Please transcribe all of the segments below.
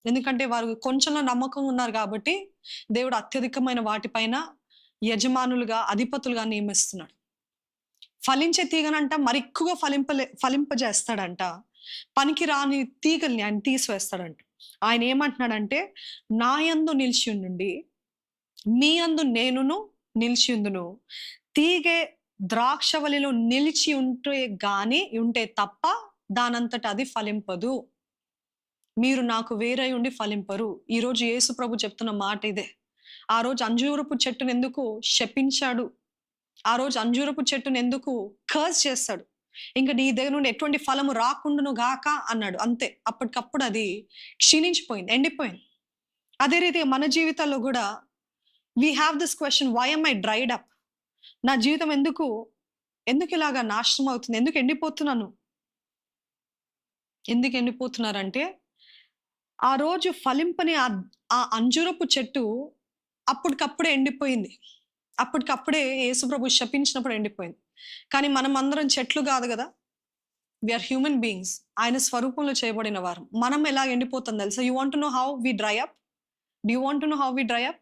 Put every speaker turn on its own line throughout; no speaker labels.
ఎందుకంటే వారు కొంచెంలో నమ్మకంగా ఉన్నారు కాబట్టి, దేవుడు అత్యధికమైన వాటిపైన యజమానులుగా, అధిపతులుగా నియమిస్తున్నాడు. ఫలించే తీగనంట మరెక్కువగా ఫలింపజేస్తాడంట. పనికి రాని తీగల్ని ఆయన తీసివేస్తాడంట. ఆయన ఏమంటున్నాడంటే, "నా యందు నిలిచియుండుండి, మీ యందు నేనును నిలిచియుందును. తీగె ద్రాక్షవల్లిలో నిలిచి ఉంటే తప్ప దానంతట అది ఫలింపదు. మీరు నాకు వేరై ఉండి ఫలింపరు." ఈరోజు యేసు ప్రభు చెప్తున్న మాట ఇదే. ఆ రోజు అంజూరపు చెట్టునెందుకు శపించాడు? ఆ రోజు అంజూరపు చెట్టునెందుకు కర్స్ చేస్తాడు? ఇంక నీ దగ్గర నుండి ఎటువంటి ఫలము రాకుండును గాక అన్నాడు. అంతే. అప్పటికప్పుడు అది క్షీణించిపోయింది. ఎండిపోయింది. అదే రీతిగా మన జీవితాల్లో గూడా we have this question, why am I dried up? నా జీవితం ఎందుకిలాగా నాశనం అవుతుంది? ఎందుకు ఎండిపోతున్నాను? ఎందుకు ఎండిపోతున్నారంటే, ఆ రోజు ఫలింపని ఆ అంజూరపు చెట్టు అప్పటికప్పుడే ఎండిపోయింది. అప్పటికప్పుడే యేసుప్రభు శపించినప్పుడు ఎండిపోయింది. కానీ మనమందరం చెట్లు గాదు గదా! We are human beings. ఆయన స్వరూపంలో చేయబడిన వారం. మనం ఎలా ఎండిపోతాం తెలుసా? You want to know how we dry up? Do you want to know how we dry up?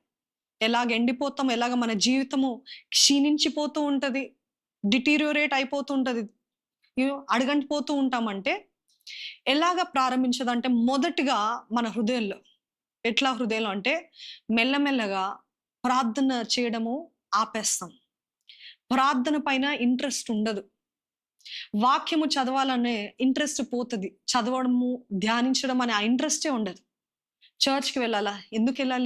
ఎలాగ ఎండిపోతాం, ఎలాగ మన జీవితము క్షీణించిపోతూ ఉంటది. డిటీరియోరేట్ అయిపోతూ ఉంటది. అడుగంటిపోతూ ఉంటామంటే, ఎలాగ ప్రారంభించదంటే మొదటిగా మన హృదయంలో. ఎట్లా హృదయంలో అంటే, మెల్లమెల్లగా ప్రార్థన చేయడము ఆపేస్తాం. ప్రార్థన పైన ఇంట్రెస్ట్ ఉండదు. వాక్యము చదవాలనే ఇంట్రెస్ట్ పోతది. చదవడము, ధ్యానించడం అనే ఆ ఇంట్రెస్టే ఉండదు. చర్చ్‌కి వెళ్ళాలా? ఎందుకెళ్ళాలి?